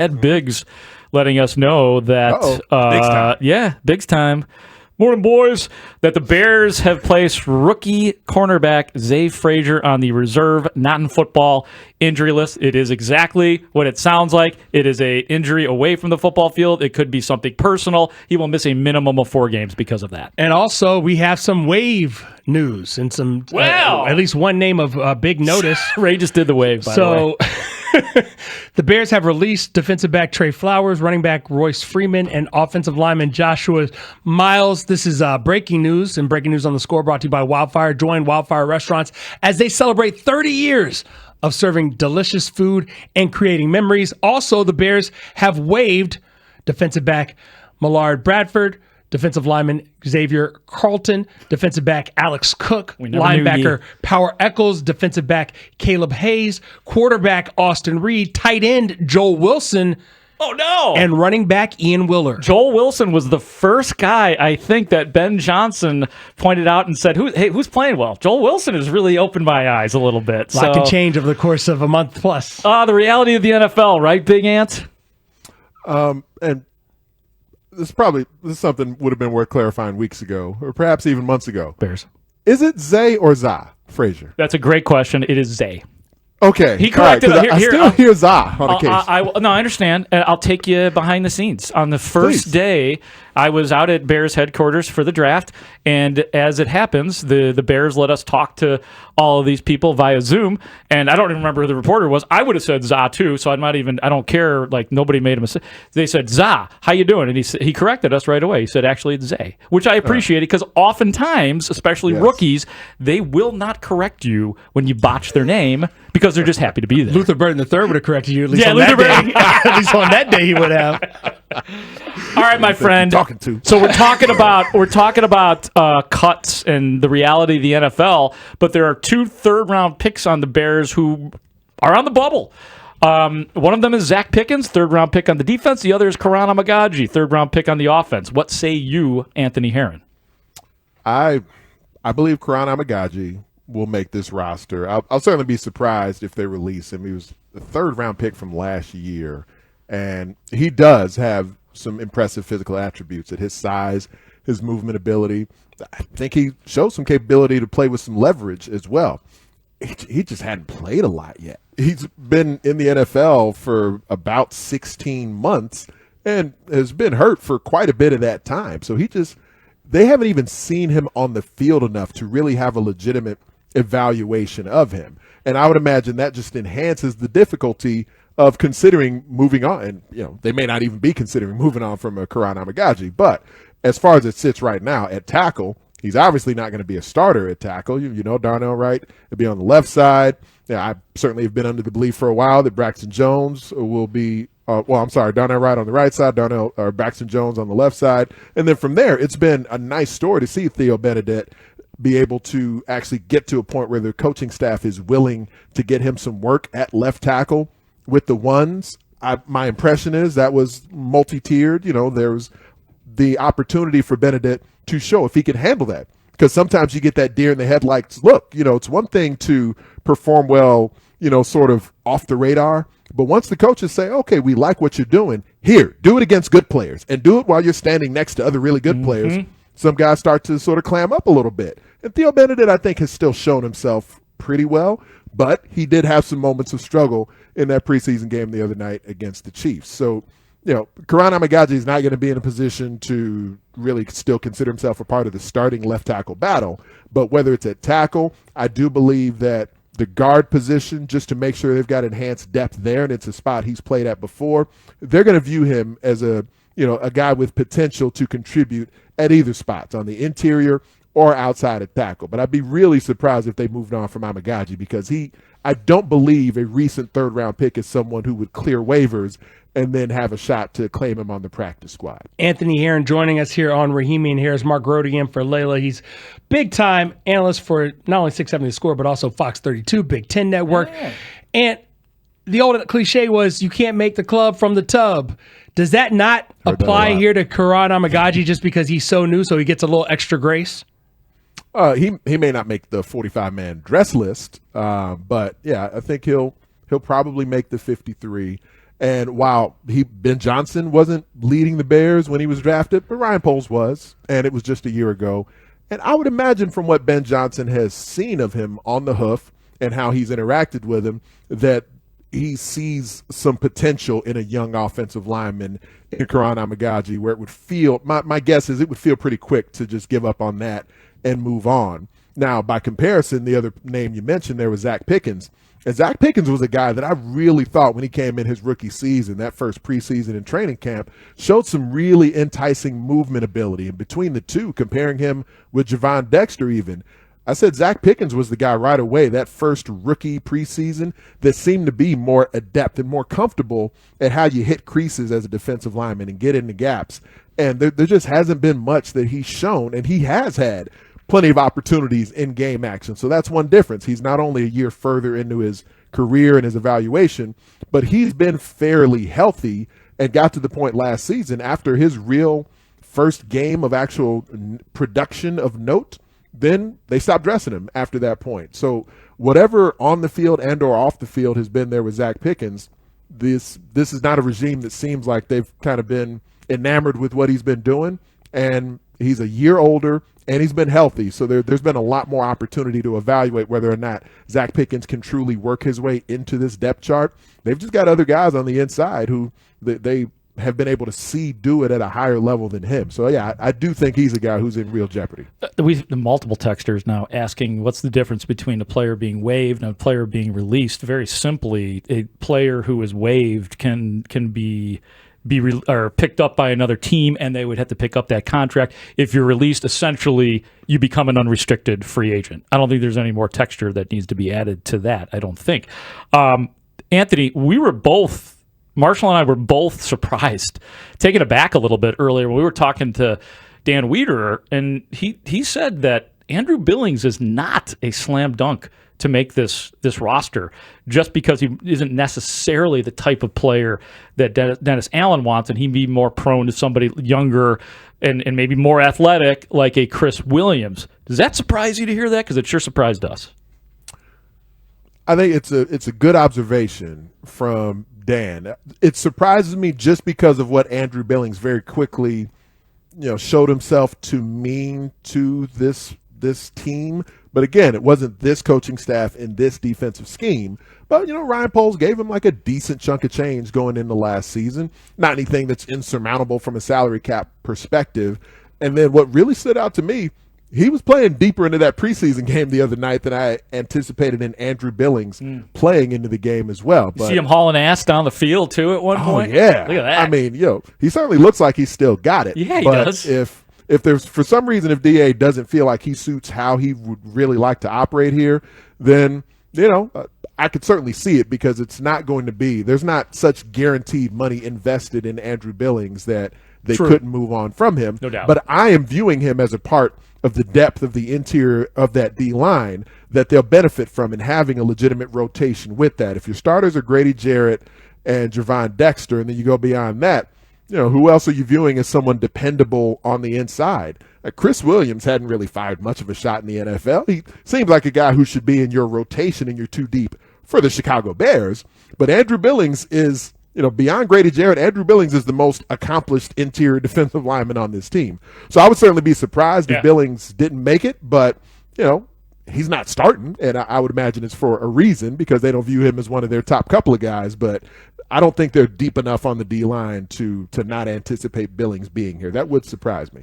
Ed Biggs letting us know that, Biggs time. yeah, Biggs time. Morning, boys. That the Bears have placed rookie cornerback Zay Frazier on the reserve, not in football injury list. It is exactly what it sounds like. It is a injury away from the football field. It could be something personal. He will miss a minimum of 4 games because of that. And also, we have some wave news and some, at least one name of big notice. Ray just did the wave, by the way. The Bears have released defensive back Trey Flowers, running back Royce Freeman, and offensive lineman Joshua Miles. This is breaking news, and breaking news on the score brought to you by Wildfire. Join Wildfire Restaurants as they celebrate 30 years of serving delicious food and creating memories. Also, the Bears have waived defensive back Millard Bradford, defensive lineman Xavier Carlton, defensive back Alex Cook, linebacker Power Echols, defensive back Caleb Hayes, quarterback Austin Reed, tight end Joel Wilson. Oh, no. And running back Ian Willer. Joel Wilson was the first guy, I think, that Ben Johnson pointed out and said, who's playing well? Joel Wilson has really opened my eyes a little bit. A lot can change over the course of a month plus. The reality of the NFL, right, Big Ant? And this is something would have been worth clarifying weeks ago, or perhaps even months ago. Bears. Is it Zay or Za Frazier? That's a great question. It is Zay. Okay. He corrected I still hear Za on the case. No, I understand. I'll take you behind the scenes. On the first day, I was out at Bears headquarters for the draft, and as it happens, the Bears let us talk to all of these people via Zoom, and I don't even remember who the reporter was. I would have said Za too, so I don't care, like nobody made a mistake. They said, Za, how you doing? And he corrected us right away. He said, actually, it's Zay, which I appreciated because oftentimes, especially rookies, they will not correct you when you botch their name because they're just happy to be there. Luther Burton III would have corrected you at least on that day. At least on that day he would have. All right, my friend. So we're talking about cuts and the reality of the NFL, but there are 2 third-round picks on the Bears who are on the bubble. One of them is Zach Pickens, third-round pick on the defense. The other is Karan Amagaji, third-round pick on the offense. What say you, Anthony Herron? I believe Karan Amagaji will make this roster. I'll certainly be surprised if they release him. He was the third-round pick from last year, and he does have some impressive physical attributes at his size, his movement ability. I think he shows some capability to play with some leverage as well. He just hadn't played a lot yet. He's been in the NFL for about 16 months and has been hurt for quite a bit of that time. So they haven't even seen him on the field enough to really have a legitimate evaluation of him. And I would imagine that just enhances the difficulty of considering moving on. And, they may not even be considering moving on from a Karan Amagaji. But as far as it sits right now at tackle, he's obviously not going to be a starter at tackle. Darnell Wright will be on the left side. I certainly have been under the belief for a while that Braxton Jones will be Darnell Wright on the right side, Braxton Jones on the left side. And then from there, it's been a nice story to see Theo Benedette be able to actually get to a point where the coaching staff is willing to get him some work at left tackle with the ones. My impression is that was multi-tiered. There was the opportunity for Benedette to show if he could handle that. Because sometimes you get that deer in the headlights look. It's one thing to perform well, sort of off the radar. But once the coaches say, okay, we like what you're doing, here, do it against good players and do it while you're standing next to other really good players, some guys start to sort of clam up a little bit. And Theo Benedette, I think, has still shown himself pretty well, but he did have some moments of struggle in that preseason game the other night against the Chiefs. So, Karan Amagaji is not going to be in a position to really still consider himself a part of the starting left tackle battle. But whether it's at tackle, I do believe that the guard position, just to make sure they've got enhanced depth there, and it's a spot he's played at before, they're going to view him as a guy with potential to contribute at either spots, on the interior or outside of tackle. But I'd be really surprised if they moved on from Amagaji because I don't believe a recent third-round pick is someone who would clear waivers and then have a shot to claim him on the practice squad. Anthony Herron joining us here on Rahimi and Harris. Mark Grody in for Layla. He's big-time analyst for not only 670 The Score, but also Fox 32, Big Ten Network. Yeah. And the old cliche was you can't make the club from the tub. Does that not apply here to Karan Amagaji just because he's so new, so he gets a little extra grace? He may not make the 45-man dress list, but yeah, I think he'll probably make the 53. And while Ben Johnson wasn't leading the Bears when he was drafted, but Ryan Poles was, and it was just a year ago. And I would imagine from what Ben Johnson has seen of him on the hoof and how he's interacted with him, that he sees some potential in a young offensive lineman in Karan Amagaji, where it would feel, my guess is it would feel pretty quick to just give up on that and move on. Now, by comparison, the other name you mentioned there was Zach Pickens. And Zach Pickens was a guy that I really thought when he came in his rookie season, that first preseason and training camp, showed some really enticing movement ability. And between the two, comparing him with Javon Dexter even, I said Zach Pickens was the guy right away, that first rookie preseason, that seemed to be more adept and more comfortable at how you hit creases as a defensive lineman and get into gaps. And there just hasn't been much that he's shown, and he has had plenty of opportunities in game action. So that's one difference. He's not only a year further into his career and his evaluation, but he's been fairly healthy and got to the point last season after his real first game of actual production of note, then they stopped dressing him after that point. So whatever on the field and or off the field has been there with Zach Pickens, this is not a regime that seems like they've kind of been enamored with what he's been doing. And he's a year older, and he's been healthy. So there's been a lot more opportunity to evaluate whether or not Zach Pickens can truly work his way into this depth chart. They've just got other guys on the inside who they have been able to see do it at a higher level than him. So, yeah, I do think he's a guy who's in real jeopardy. We multiple texters now asking what's the difference between a player being waived and a player being released. Very simply, a player who is waived can be or picked up by another team, and they would have to pick up that contract. If you're released, essentially, you become an unrestricted free agent. I don't think there's any more texture that needs to be added to that, I don't think. Anthony, Marshall and I were both surprised, taken aback a little bit earlier when we were talking to Dan Wiederer, and he said that Andrew Billings is not a slam dunk to make this roster just because he isn't necessarily the type of player that Dennis Allen wants, and he'd be more prone to somebody younger and maybe more athletic like a Chris Williams. Does that surprise you to hear that? Because it sure surprised us. I think it's a good observation from Dan. It surprises me just because of what Andrew Billings very quickly, showed himself to mean to this team. But again, it wasn't this coaching staff in this defensive scheme. But, Ryan Poles gave him like a decent chunk of change going into last season. Not anything that's insurmountable from a salary cap perspective. And then what really stood out to me, he was playing deeper into that preseason game the other night than I anticipated in Andrew Billings playing into the game as well. But, you see him hauling ass down the field, too, at one point? Yeah. Look at that. I mean, he certainly looks like he's still got it. Yeah, he but does. If there's, for some reason, if DA doesn't feel like he suits how he would really like to operate here, then, I could certainly see it, because it's not going to be, there's not such guaranteed money invested in Andrew Billings that they couldn't move on from him. No doubt. But I am viewing him as a part of the depth of the interior of that D line that they'll benefit from, and having a legitimate rotation with that. If your starters are Grady Jarrett and Javon Dexter, and then you go beyond that, who else are you viewing as someone dependable on the inside? Chris Williams hadn't really fired much of a shot in the NFL. He seems like a guy who should be in your rotation and you're too deep for the Chicago Bears. But Andrew Billings is, beyond Grady Jarrett, Andrew Billings is the most accomplished interior defensive lineman on this team. So I would certainly be surprised if Billings didn't make it, but, he's not starting, and I would imagine it's for a reason, because they don't view him as one of their top couple of guys. But I don't think they're deep enough on the D-line to not anticipate Billings being here. That would surprise me.